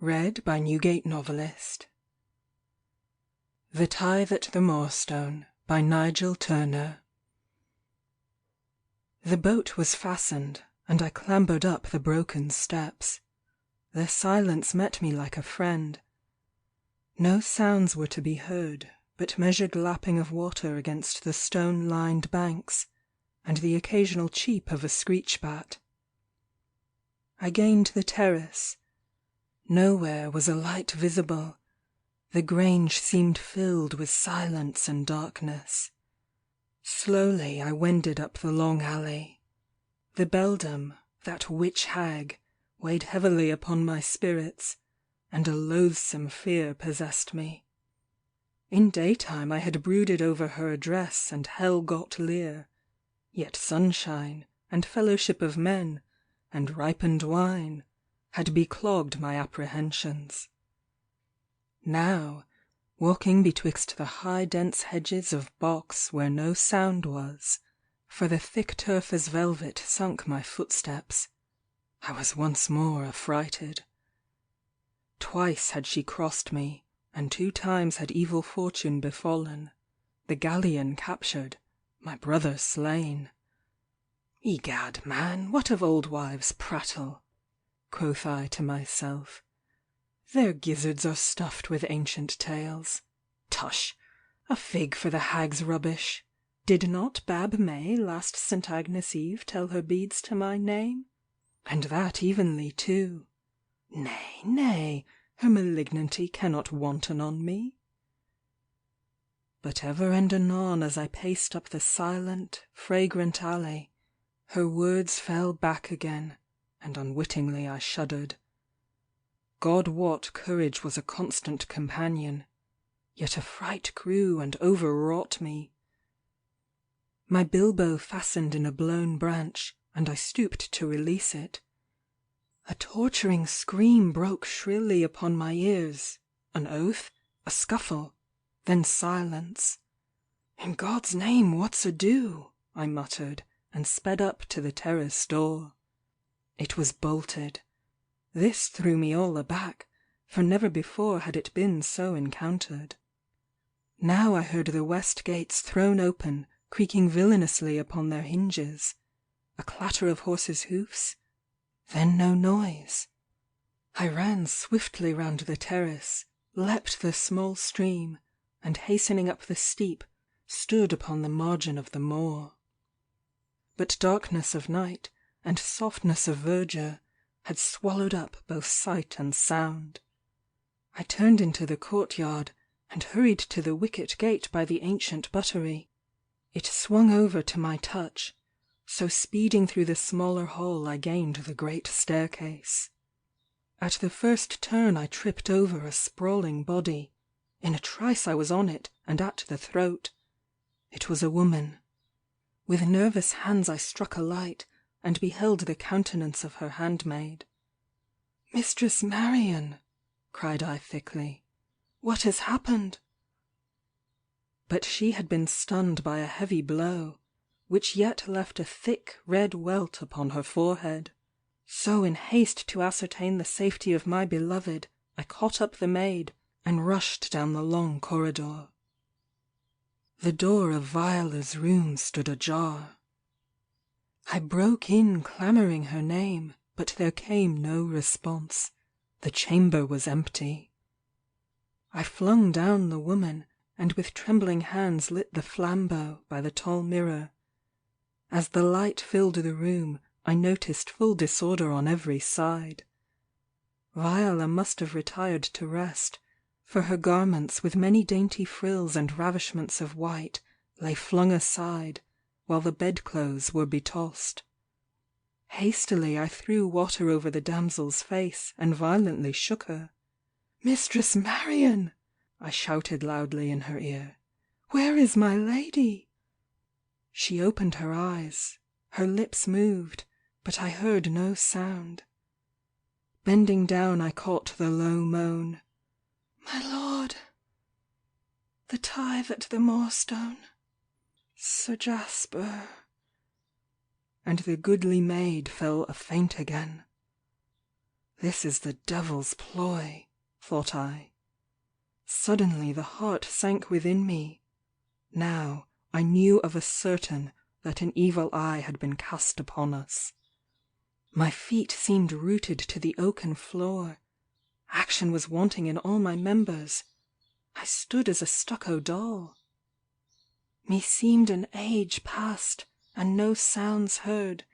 Read by Newgate Novelist. The Tithe at the Moorstone by Nigel Tourneur. The boat was fastened, and I clambered up the broken steps. Their silence met me like a friend. No sounds were to be heard but measured lapping of water against the stone-lined banks, and the occasional cheep of a screech-bat. I gained the terrace. Nowhere was a light visible. The grange seemed filled with silence and darkness. Slowly I wended up the long alley. The beldam, that witch hag, weighed heavily upon my spirits, and a loathsome fear possessed me. In daytime I had brooded over her address and hell-got leer, yet sunshine, and fellowship of men, and ripened wine, had beclogged my apprehensions. Now, walking betwixt the high dense hedges of box where no sound was, for the thick turf as velvet sunk my footsteps, I was once more affrighted. Twice had she crossed me, and 2 times had evil fortune befallen, the galleon captured, my brother slain. "Egad, man, what of old wives' prattle?" quoth I to myself. "Their gizzards are stuffed with ancient tales. Tush! A fig for the hag's rubbish! Did not Bab May last St. Agnes' Eve tell her beads to my name? And that evenly too. Nay, nay, her malignity cannot wanton on me." But ever and anon as I paced up the silent, fragrant alley, her words fell back again, and unwittingly I shuddered. God wot courage was a constant companion, yet a fright grew and overwrought me. My bilbo fastened in a blown branch, and I stooped to release it. A torturing scream broke shrilly upon my ears, an oath, a scuffle, then silence. "In God's name, what's ado?" I muttered, and sped up to the terrace door. It was bolted. This threw me all aback, for never before had it been so encountered. Now I heard the west gates thrown open, creaking villainously upon their hinges, a clatter of horses' hoofs, then no noise. I ran swiftly round the terrace, leapt the small stream, and hastening up the steep, stood upon the margin of the moor. But darkness of night, and softness of verdure, had swallowed up both sight and sound. I turned into the courtyard, and hurried to the wicket gate by the ancient buttery. It swung over to my touch, so speeding through the smaller hall I gained the great staircase. At the first turn I tripped over a sprawling body. In a trice I was on it, and at the throat. It was a woman. With nervous hands I struck a light, and beheld the countenance of her handmaid. "Mistress Marian," cried I thickly, "what has happened?" But she had been stunned by a heavy blow, which yet left a thick red welt upon her forehead. So in haste to ascertain the safety of my beloved, I caught up the maid, and rushed down the long corridor. The door of Viola's room stood ajar. I broke in clamouring her name, but there came no response. The chamber was empty. I flung down the woman, and with trembling hands lit the flambeau by the tall mirror. As the light filled the room, I noticed full disorder on every side. Viola must have retired to rest, for her garments with many dainty frills and ravishments of white lay flung aside, while the bedclothes were betossed. Hastily I threw water over the damsel's face, and violently shook her. "Mistress Marian!" I shouted loudly in her ear. "Where is my lady?" She opened her eyes, her lips moved, but I heard no sound. Bending down I caught the low moan, "My lord, the tithe at the Moorstone, Sir Jasper," and the goodly maid fell a faint again. This is the devil's ploy, thought I. Suddenly the heart sank within me. Now I knew of a certain that an evil eye had been cast upon us. My feet seemed rooted to the oaken floor. Action was wanting in all my members. I stood as a stucco doll. Meseemed an age passed, and no sounds heard,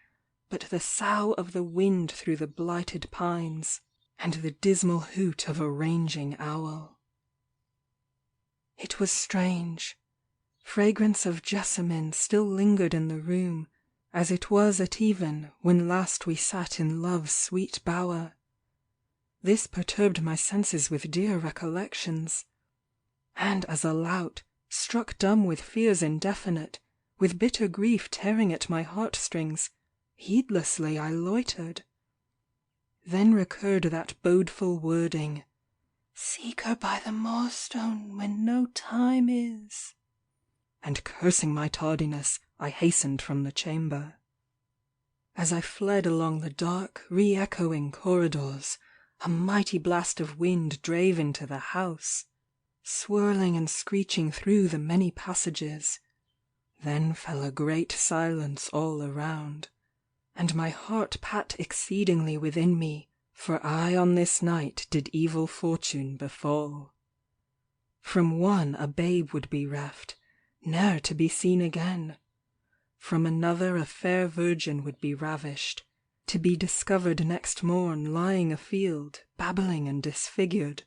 but the sough of the wind through the blighted pines, and the dismal hoot of a ranging owl. It was strange. Fragrance of jessamine still lingered in the room, as it was at even when last we sat in love's sweet bower. This perturbed my senses with dear recollections, and as a lout, struck dumb with fears indefinite, with bitter grief tearing at my heartstrings, heedlessly I loitered. Then recurred that bodeful wording, "Seek her by the Moorstone when no time is," and cursing my tardiness, I hastened from the chamber. As I fled along the dark, re-echoing corridors, a mighty blast of wind drave into the house, swirling and screeching through the many passages. Then fell a great silence all around, and my heart pat exceedingly within me, for I on this night did evil fortune befall. From one a babe would be reft, ne'er to be seen again. From another a fair virgin would be ravished, to be discovered next morn lying afield, babbling and disfigured.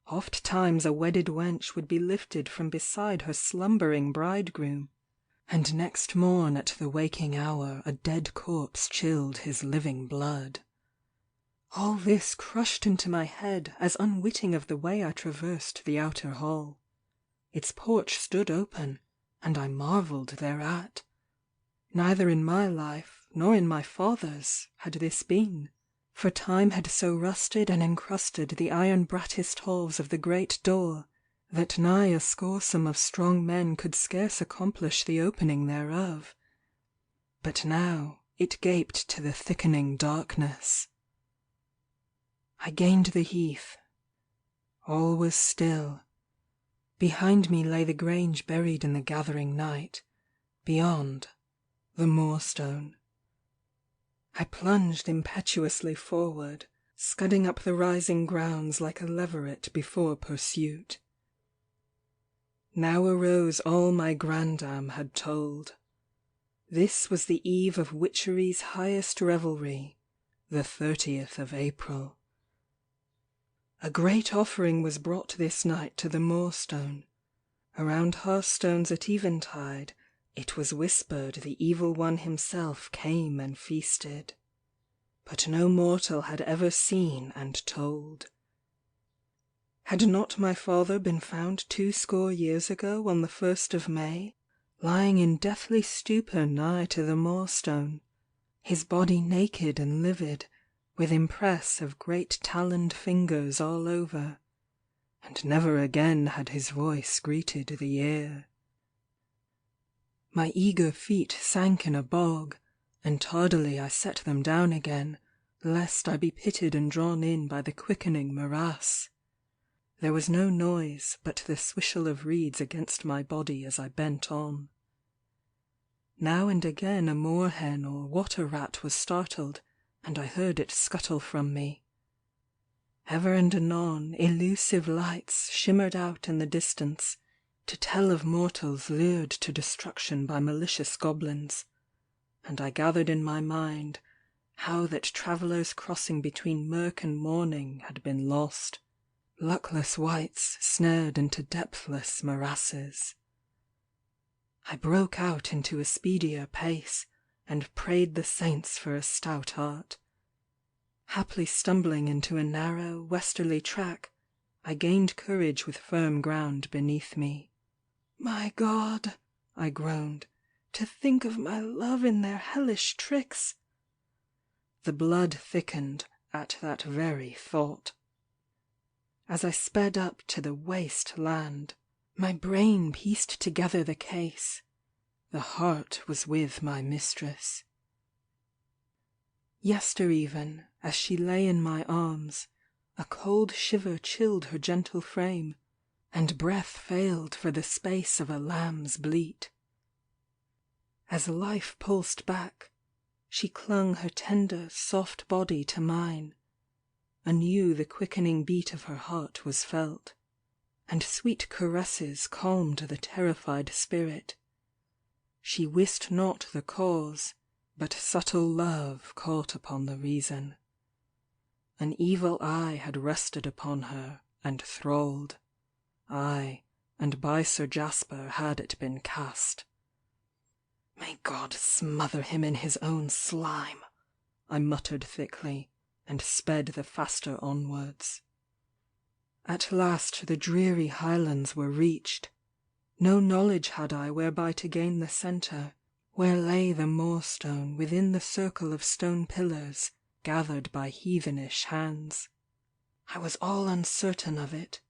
Oft times a wedded wench would be lifted from beside her slumbering bridegroom, and next morn at the waking hour a dead corpse chilled his living blood. All this crushed into my head as unwitting of the way I traversed the outer hall. Its porch stood open, and I marvelled thereat. Neither in my life, nor in my father's, had this been, for time had so rusted and encrusted the iron bratticed halls of the great door, that nigh a scoresome of strong men could scarce accomplish the opening thereof. But now it gaped to the thickening darkness. I gained the heath. All was still. Behind me lay the grange buried in the gathering night, beyond, the Moorstone. I plunged impetuously forward, scudding up the rising grounds like a leveret before pursuit. Now arose all my grandam had told. This was the eve of witchery's highest revelry, the 30th of April. A great offering was brought this night to the Moorstone. Around hearthstones at eventide, it was whispered the evil one himself came and feasted. But no mortal had ever seen and told. Had not my father been found 20 years ago on the 1st of May, lying in deathly stupor nigh to the Moorstone, his body naked and livid, with impress of great taloned fingers all over, and never again had his voice greeted the ear. My eager feet sank in a bog, and tardily I set them down again, lest I be pitted and drawn in by the quickening morass. There was no noise but the swishel of reeds against my body as I bent on. Now and again a moorhen or water-rat was startled, and I heard it scuttle from me. Ever and anon elusive lights shimmered out in the distance, to tell of mortals lured to destruction by malicious goblins, and I gathered in my mind how that travellers crossing between murk and morning had been lost, luckless wights snared into depthless morasses. I broke out into a speedier pace, and prayed the saints for a stout heart. Haply stumbling into a narrow, westerly track, I gained courage with firm ground beneath me. "My God," I groaned, "to think of my love in their hellish tricks!" The blood thickened at that very thought. As I sped up to the waste land, my brain pieced together the case. The heart was with my mistress. Yestereven, As she lay in my arms, a cold shiver chilled her gentle frame, and breath failed for the space of a lamb's bleat. As life pulsed back, she clung her tender, soft body to mine. Anew the quickening beat of her heart was felt, and sweet caresses calmed the terrified spirit. She wist not the cause, but subtle love caught upon the reason. An evil eye had rested upon her, and thralled. Ay, and by Sir Jasper had it been cast. "May God smother him in his own slime," I muttered thickly, and sped the faster onwards. At last the dreary highlands were reached. No knowledge had I whereby to gain the centre, where lay the Moorstone within the circle of stone pillars gathered by heathenish hands. I was all uncertain of it.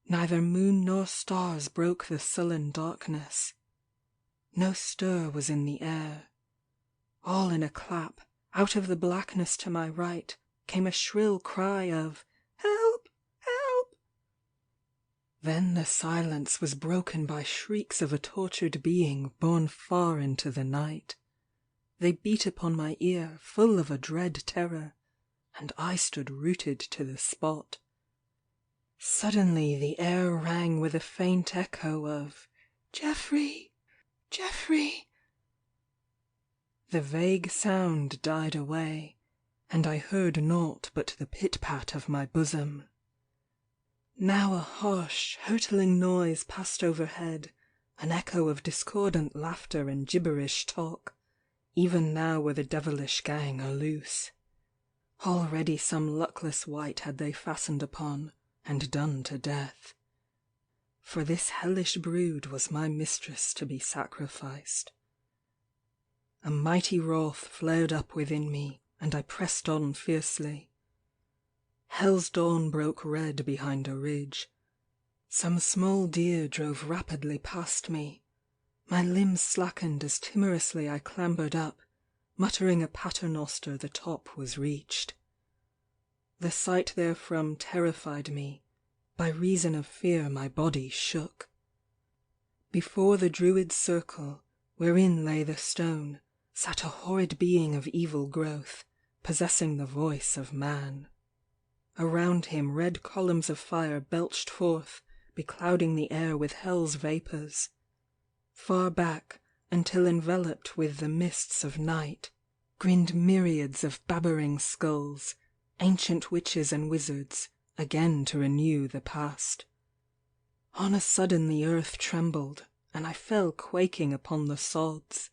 Neither moon nor stars broke the sullen darkness. No stir was in the air. All in a clap, out of the blackness to my right, came a shrill cry of "Help! Help!" Then the silence was broken by shrieks of a tortured being borne far into the night. They beat upon my ear full of a dread terror, and I stood rooted to the spot. Suddenly the air rang with a faint echo of "Geoffrey! Geoffrey!" The vague sound died away, and I heard naught but the pit-pat of my bosom. Now a harsh, hurtling noise passed overhead, an echo of discordant laughter and gibberish talk. Even now were the devilish gang aloose. Already some luckless wight had they fastened upon, and done to death. For this hellish brood was my mistress to be sacrificed. A mighty wrath flared up within me, and I pressed on fiercely. Hell's dawn broke red behind a ridge. Some small deer drove rapidly past me. My limbs slackened as timorously I clambered up, muttering a paternoster the top was reached. The sight therefrom terrified me, by reason of fear my body shook. Before the druid's circle, wherein lay the stone, sat a horrid being of evil growth, possessing the voice of man. Around him red columns of fire belched forth, beclouding the air with hell's vapours. Far back, until enveloped with the mists of night, grinned myriads of babbering skulls, ancient witches and wizards, again to renew the past. On a sudden the earth trembled, and I fell quaking upon the sods.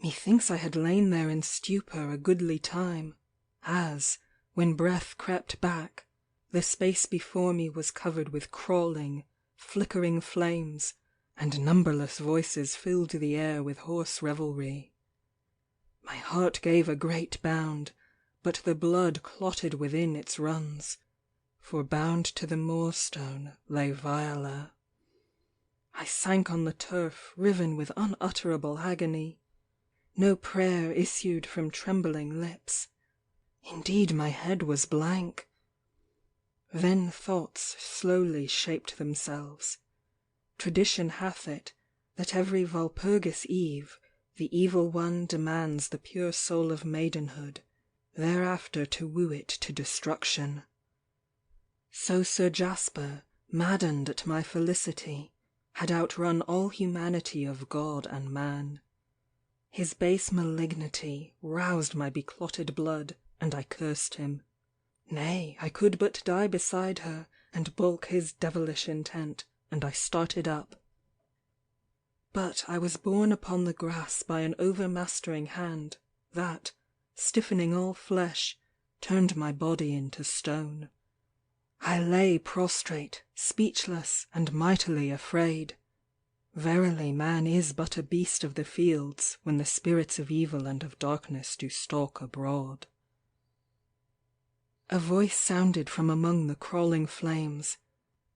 Methinks I had lain there in stupor a goodly time, as, when breath crept back, the space before me was covered with crawling, flickering flames, and numberless voices filled the air with hoarse revelry. My heart gave a great bound, but the blood clotted within its runs, for bound to the Moorstone lay Viola. I sank on the turf, riven with unutterable agony. No prayer issued from trembling lips. Indeed my head was blank. Then thoughts slowly shaped themselves. Tradition hath it, that every Walpurgis Eve the evil one demands the pure soul of maidenhood, thereafter to woo it to destruction. So Sir Jasper, maddened at my felicity, had outrun all humanity of god and man. His base malignity roused my beclotted blood, and I cursed him. Nay, I could but die beside her, and balk his devilish intent, and I started up. But I was borne upon the grass by an overmastering hand, that, stiffening all flesh, turned my body into stone. I lay prostrate, speechless, and mightily afraid. Verily man is but a beast of the fields, when the spirits of evil and of darkness do stalk abroad. A voice sounded from among the crawling flames.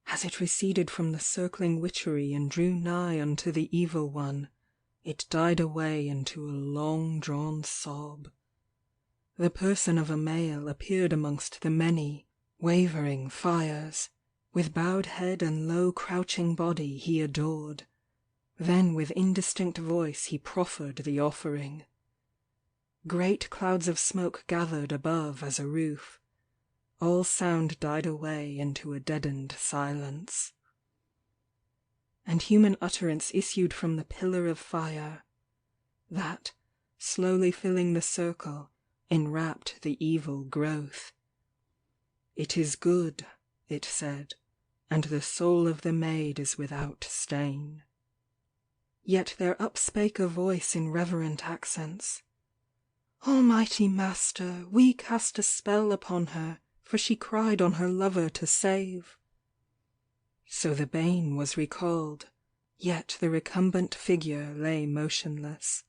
As it receded from the circling witchery and drew nigh unto the evil one, it died away into a long-drawn sob. the person of a male appeared amongst the many, wavering fires. With bowed head and low crouching body he adored. Then with indistinct voice he proffered the offering. Great clouds of smoke gathered above as a roof. All sound died away into a deadened silence. And human utterance issued from the pillar of fire, that, slowly filling the circle, enwrapped the evil growth. "It is good," it said, "and the soul of the maid is without stain." Yet there upspake a voice in reverent accents. "Almighty Master, we cast a spell upon her, for she cried on her lover to save." So the bane was recalled, yet the recumbent figure lay motionless.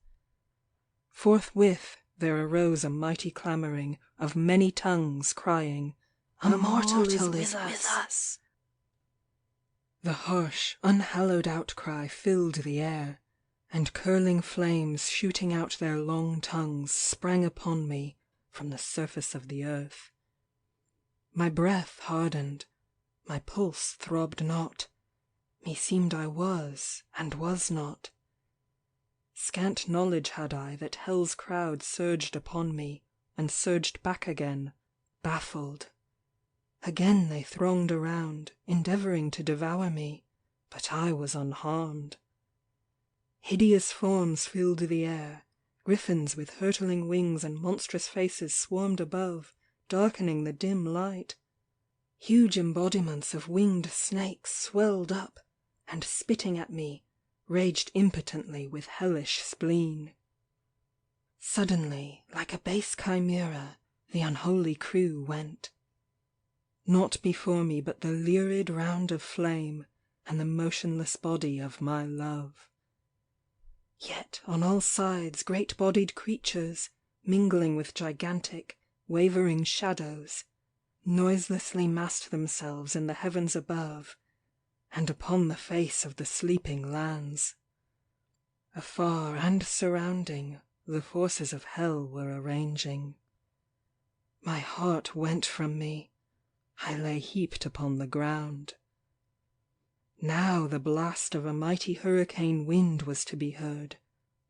Forthwith there arose a mighty clamouring of many tongues crying, "A mortal is with us!" The harsh, unhallowed outcry filled the air, and curling flames shooting out their long tongues sprang upon me from the surface of the earth. My breath hardened, my pulse throbbed not, meseemed I was, and was not. Scant knowledge had I that hell's crowd surged upon me, and surged back again, baffled. Again they thronged around, endeavouring to devour me, but I was unharmed. Hideous forms filled the air, griffins with hurtling wings and monstrous faces swarmed above, darkening the dim light. Huge embodiments of winged snakes swelled up, and spitting at me, raged impotently with hellish spleen. Suddenly, like a base chimera, the unholy crew went. Not before me but the lurid round of flame, and the motionless body of my love. Yet on all sides great-bodied creatures, mingling with gigantic, wavering shadows, noiselessly massed themselves in the heavens above, and upon the face of the sleeping lands. Afar and surrounding, the forces of hell were arranging. My heart went from me, I lay heaped upon the ground. Now the blast of a mighty hurricane wind was to be heard,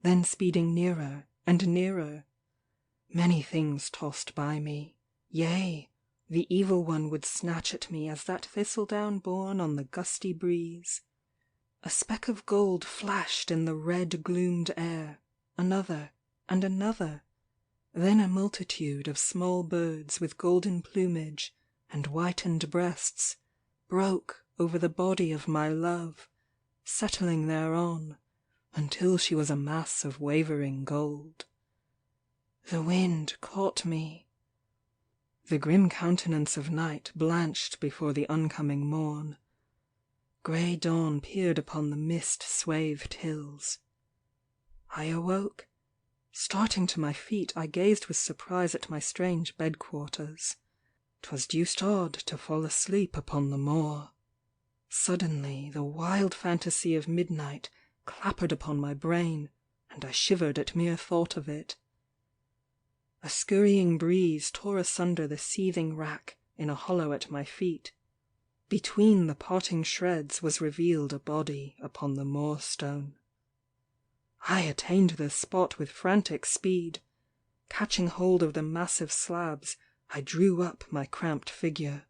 then speeding nearer and nearer. Many things tossed by me, yea, the evil one would snatch at me as that thistledown borne on the gusty breeze. A speck of gold flashed in the red gloomed air, another and another, then a multitude of small birds with golden plumage and whitened breasts broke over the body of my love, settling thereon, until she was a mass of wavering gold. The wind caught me. The grim countenance of night blanched before the oncoming morn. Grey dawn peered upon the mist-swathed hills. I awoke. Starting to my feet, I gazed with surprise at my strange bed-quarters. 'Twas deuced odd to fall asleep upon the moor. Suddenly the wild fantasy of midnight clappered upon my brain, and I shivered at mere thought of it. A scurrying breeze tore asunder the seething wrack in a hollow at my feet. Between the parting shreds was revealed a body upon the Moorstone. I attained the spot with frantic speed. Catching hold of the massive slabs, I drew up my cramped figure.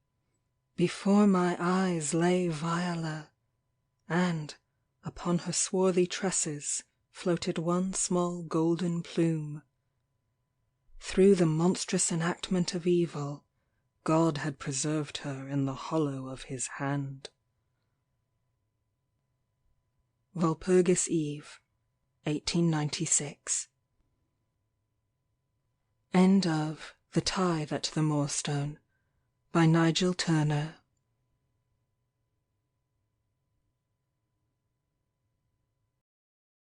Before my eyes lay Viola, and, upon her swarthy tresses, floated one small golden plume. Through the monstrous enactment of evil, God had preserved her in the hollow of his hand. Walpurgis Eve, 1896. End of The Tithe at the Moorstone by Nigel Tourneur.